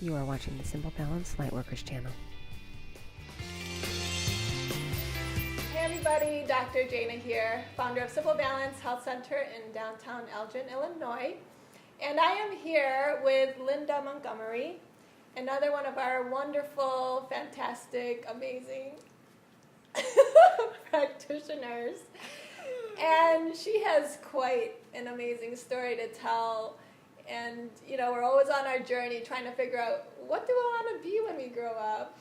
You are watching the Simple Balance Lightworkers channel. Hey everybody, Dr. Jana here, founder of Simple Balance Health Center in downtown Elgin, Illinois. And I am here with Linda Montgomery, another one of our wonderful, fantastic, amazing practitioners. And she has quite an amazing story to tell. And, you know, we're always on our journey trying to figure out, what do I want to be when we grow up?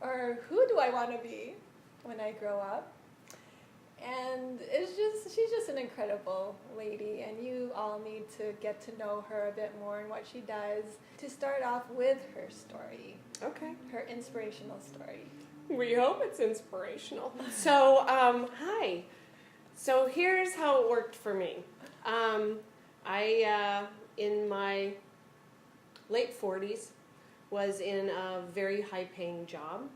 Or who do I want to be when I grow up? And she's just an incredible lady, and you all need to get to know her a bit more and what she does. To start off with her story. Okay. Her inspirational story. We hope it's inspirational. So, hi. So here's how it worked for me. I, in my late 40s, was in a very high-paying job.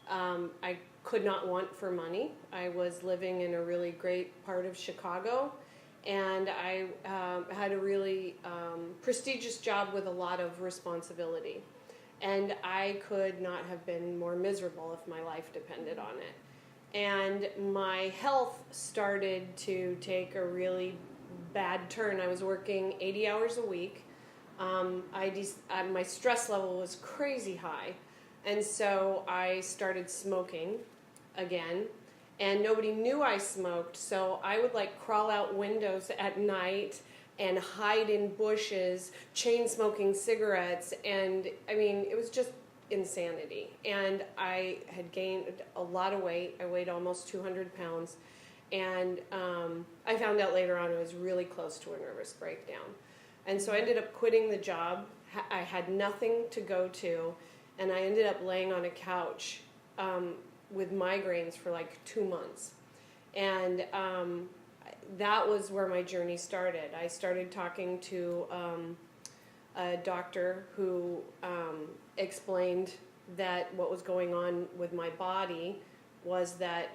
I could not want for money. I was living in a really great part of Chicago, and I had a really prestigious job with a lot of responsibility. And I could not have been more miserable if my life depended on it. And my health started to take a really bad turn. I was working 80 hours a week. My stress level was crazy high. And so I started smoking again. And nobody knew I smoked. So I would crawl out windows at night and hide in bushes, chain smoking cigarettes. And I mean, it was just insanity. And I had gained a lot of weight. I weighed almost 200 pounds. And I found out later on I was really close to a nervous breakdown. And so I ended up quitting the job. I had nothing to go to. And I ended up laying on a couch with migraines for 2 months. And that was where my journey started. I started talking to a doctor who explained that what was going on with my body was that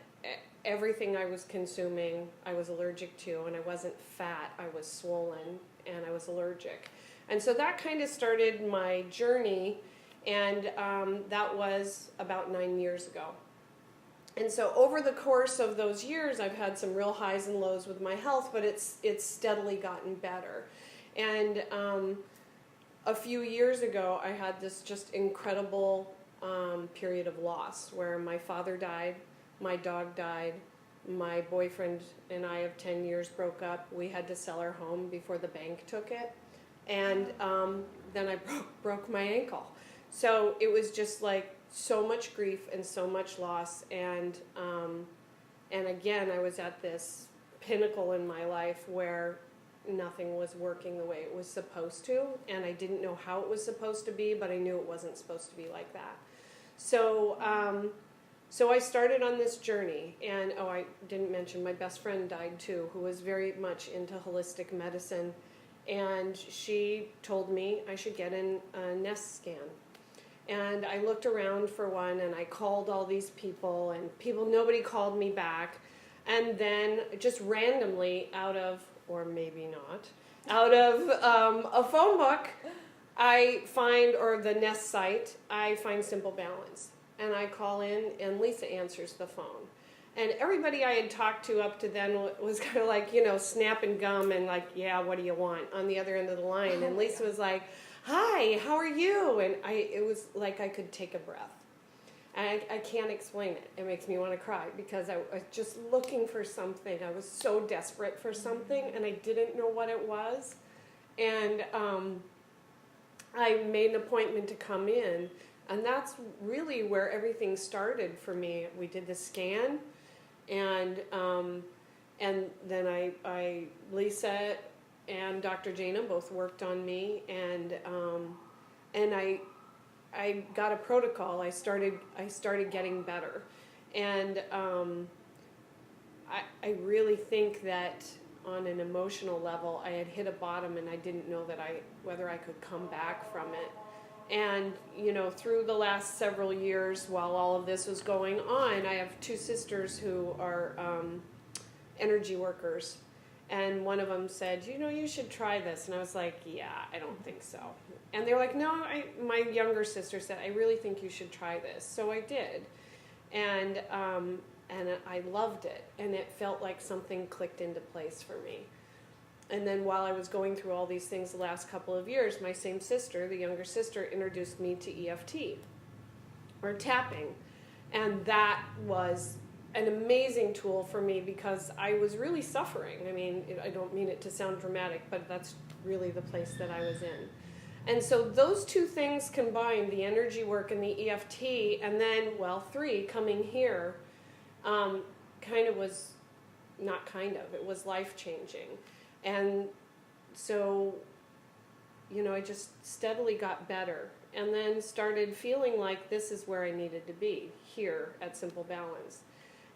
everything I was consuming I was allergic to, and I wasn't fat, I was swollen, and I was allergic. And so that kind of started my journey, and that was about 9 years ago. And so over the course of those years, I've had some real highs and lows with my health, but it's steadily gotten better. And a few years ago, I had this just incredible period of loss where my father died, my dog died, my boyfriend and I of 10 years broke up. We had to sell our home before the bank took it. And then I broke my ankle. So it was just so much grief and so much loss. And again, I was at this pinnacle in my life where nothing was working the way it was supposed to. And I didn't know how it was supposed to be, but I knew it wasn't supposed to be like that. So I started on this journey, and I didn't mention my best friend died too, who was very much into holistic medicine, and she told me I should get a NEST scan. And I looked around for one, and I called all these people, and nobody called me back. And then just randomly or maybe not, out of a phone book, I find, or the NEST site, I find Simple Balance. And I call in, and Lisa answers the phone. And everybody I had talked to up to then was kind of snapping gum and yeah, what do you want, on the other end of the line. And Lisa was like, hi, how are you? And it was like I could take a breath. And I can't explain it. It makes me want to cry because I was just looking for something. I was so desperate for something, and I didn't know what it was. And I made an appointment to come in. And that's really where everything started for me. We did the scan, and then Lisa and Dr. Jana both worked on me, and I got a protocol. I started getting better, and I really think that on an emotional level, I had hit a bottom, and I didn't know whether I could come back from it. And, through the last several years while all of this was going on, I have two sisters who are energy workers. And one of them said, you should try this. And I was like, yeah, I don't think so. And they were like, no, my younger sister said, I really think you should try this. So I did. And I loved it. And it felt like something clicked into place for me. And then while I was going through all these things the last couple of years, my same sister, the younger sister, introduced me to EFT, or tapping. And that was an amazing tool for me because I was really suffering. I mean, I don't mean it to sound dramatic, but that's really the place that I was in. And so those two things combined, the energy work and the EFT, and then, coming here, it was life-changing. And so, I just steadily got better and then started feeling like this is where I needed to be, here at Simple Balance.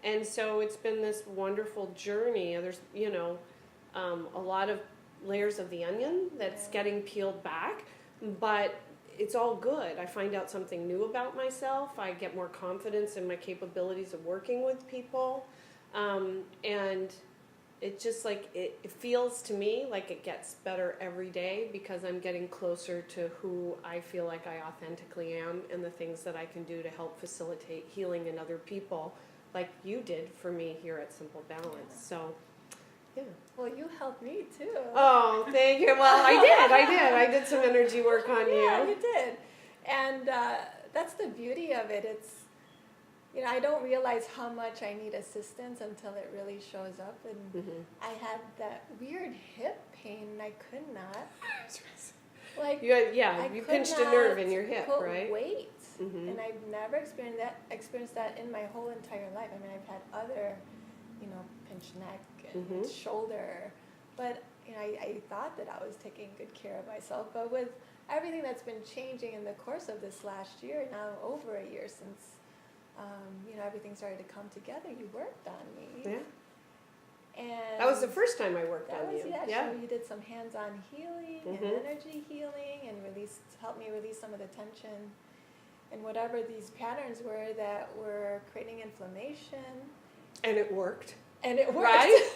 And so it's been this wonderful journey. There's, a lot of layers of the onion that's getting peeled back, but it's all good. I find out something new about myself. I get more confidence in my capabilities of working with people. And it just it feels to me like it gets better every day because I'm getting closer to who I feel like I authentically am and the things that I can do to help facilitate healing in other people, like you did for me here at Simple Balance. So, yeah. Well, you helped me too. Oh, thank you. Well, I did some energy work on you. Yeah, you did. And that's the beauty of it. It's, I don't realize how much I need assistance until it really shows up. And I had that weird hip pain and I could not. You pinched a nerve in your hip, put right? Weight. And I've never experienced that in my whole entire life. I mean, I've had other, pinched neck and shoulder, but I thought that I was taking good care of myself. But with everything that's been changing in the course of this last year, now over a year since, everything started to come together, you worked on me. Yeah. And that was the first time I worked on you. Yeah. So you did some hands-on healing and energy healing and helped me release some of the tension and whatever these patterns were that were creating inflammation. And it worked. And it worked. Right?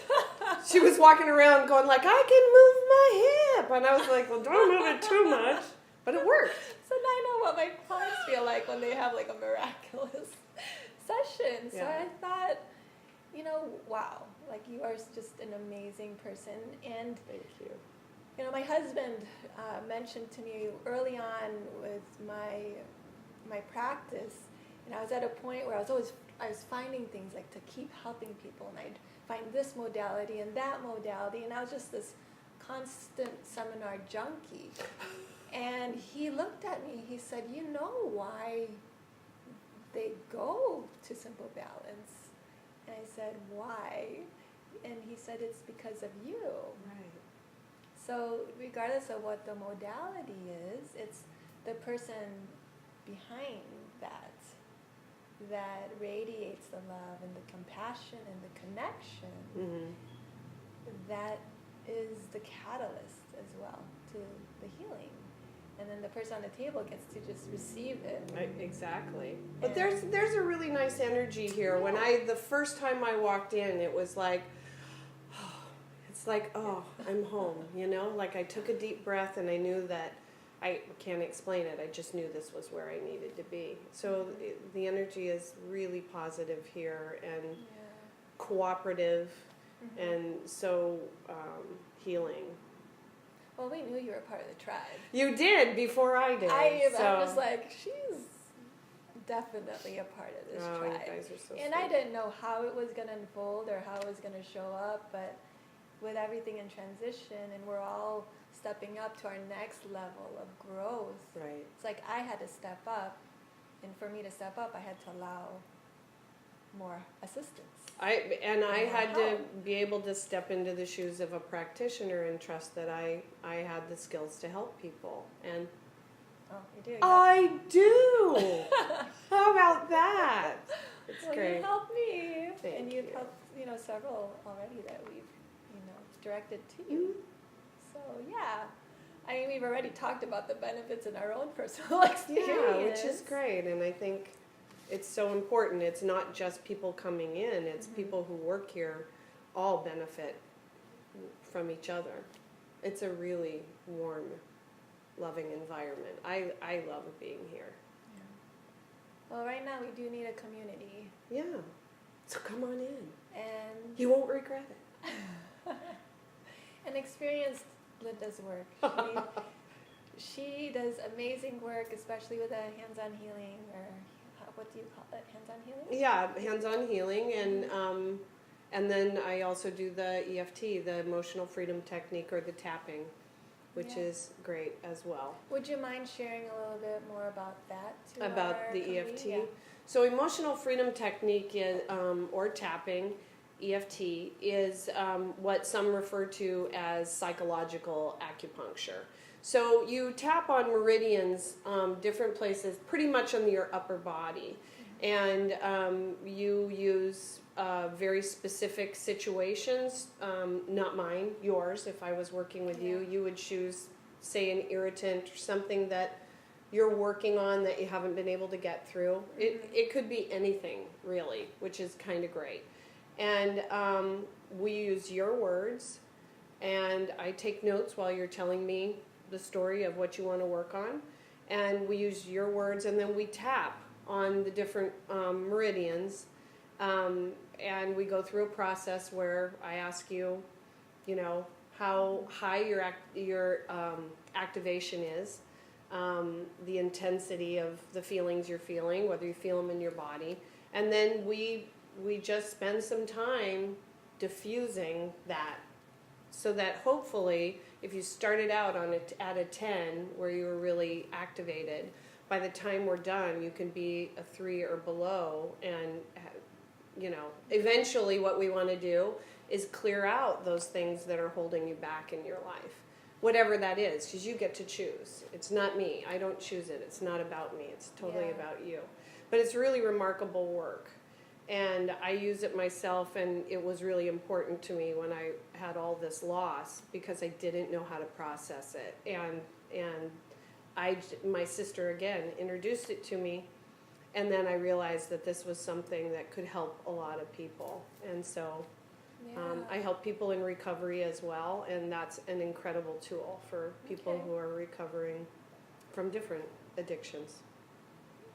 She was walking around going like, I can move my hip. And I was like, well, don't move it too much. But it worked. So now I know what my clients feel like when they have a miraculous session. So I thought, wow, you are just an amazing person. And thank you. My husband mentioned to me early on with my practice, and I was at a point where I was finding things to keep helping people, and I'd find this modality and that modality, and I was just this constant seminar junkie. And he looked at me, he said, you know why they go to Simple Balance? And I said, why? And he said, it's because of you. Right. So regardless of what the modality is, it's the person behind that radiates the love and the compassion and the connection that is the catalyst as well to the healing. And then the person on the table gets to just receive it. Exactly. But there's a really nice energy here. When the first time I walked in, it was like, I'm home, I took a deep breath and I knew that I can't explain it. I just knew this was where I needed to be. So the energy is really positive here and cooperative and so healing. Well, we knew you were part of the tribe. You did before I did. I was like, she's definitely a part of this tribe. You guys are so and sweet. I didn't know how it was going to unfold or how it was going to show up, but with everything in transition and we're all stepping up to our next level of growth. Right. It's like I had to step up, and for me to step up, I had to allow more assistance. I had to be able to step into the shoes of a practitioner and trust that I had the skills to help people. And oh, you do. I do. How about that? It's great. You helped me, Thank and you've helped several already that we've directed to you. So I mean, we've already talked about the benefits in our own personal experience. Yeah, which is great, and I think it's so important. It's not just people coming in; it's people who work here all benefit from each other. It's a really warm, loving environment. I love being here. Well, right now we do need a community, Yeah. So come on in. and You won't regret it. and experience Linda's work. She does amazing work, especially with the hands-on healing, or what do you call it? Hands-on healing? Yeah, hands-on healing, and then I also do the EFT, the emotional freedom technique, or the tapping, which Yeah. is great as well. Would you mind sharing a little bit more about that? To About our the community? EFT. Yeah. So emotional freedom technique is, or tapping, EFT, is what some refer to as psychological acupuncture. So you tap on meridians, different places, pretty much on your upper body, and you use very specific situations, not mine, yours. If I was working with you, you would choose, say, an irritant or something that you're working on that you haven't been able to get through. It could be anything, really, which is kind of great. And we use your words, and I take notes while you're telling me the story of what you want to work on. And we use your words, and then we tap on the different meridians. And we go through a process where I ask you, you know, how high your activation is, the intensity of the feelings you're feeling, whether you feel them in your body, and then we just spend some time diffusing that, so that hopefully, if you started out at a 10 where you were really activated, by the time we're done, you can be a 3 or below, and you know, eventually what we want to do is clear out those things that are holding you back in your life, whatever that is, because you get to choose. It's not me. I don't choose it. It's not about me. It's totally about you. But it's really remarkable work, and I use it myself, and it was really important to me when I had all this loss, because I didn't know how to process it, and my sister again introduced it to me. And then I realized that this was something that could help a lot of people. And so I help people in recovery as well. And that's an incredible tool for people who are recovering from different addictions.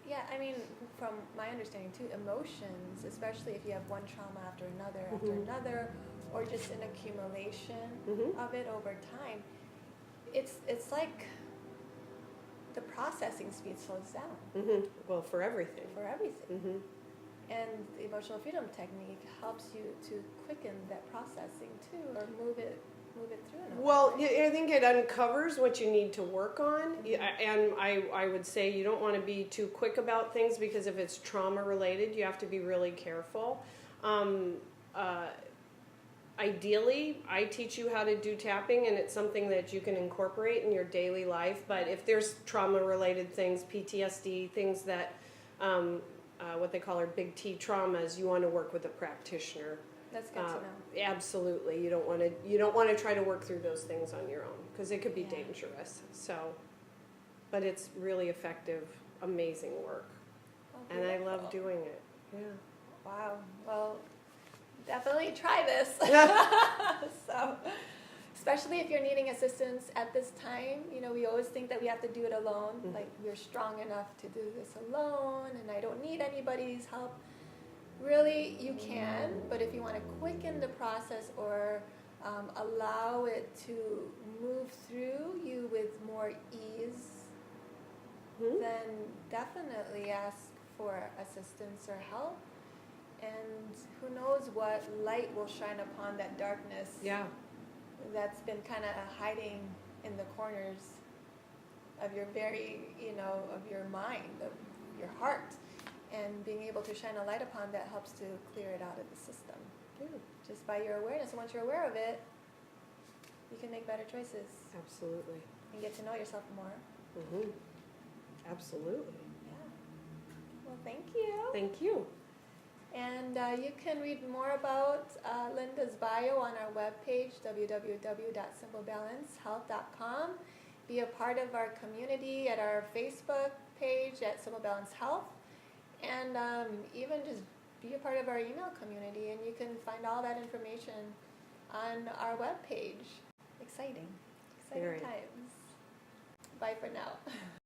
Yeah, I mean, from my understanding too, emotions, especially if you have one trauma after another, or just an accumulation of it over time, it's like the processing speed slows down. Well, for everything. For everything. And the emotional freedom technique helps you to quicken that processing too, or move it through. Well, I think it uncovers what you need to work on, and I would say you don't want to be too quick about things, because if it's trauma related, you have to be really careful. Ideally, I teach you how to do tapping, and it's something that you can incorporate in your daily life. But if there's trauma-related things, PTSD, things that, what they call are big T traumas, you want to work with a practitioner. That's good to know. Absolutely, you don't want to try to work through those things on your own, because it could be dangerous. So, but it's really effective, amazing work, and I love doing it. Yeah. Wow. Well, definitely try this. So, especially if you're needing assistance at this time, you know, we always think that we have to do it alone. Like, we're strong enough to do this alone, and I don't need anybody's help. Really, you can, but if you want to quicken the process, or allow it to move through you with more ease, then definitely ask for assistance or help. And who knows what light will shine upon that darkness that's been kind of hiding in the corners of your of your mind, of your heart. And being able to shine a light upon that helps to clear it out of the system. Just by your awareness. And once you're aware of it, you can make better choices. Absolutely. And get to know yourself more. Absolutely. Yeah. Well, thank you. Thank you. And you can read more about Linda's bio on our webpage, www.simplebalancehealth.com. Be a part of our community at our Facebook page at Simple Balance Health. And even just be a part of our email community, and you can find all that information on our webpage. Exciting Very. times. Bye for now.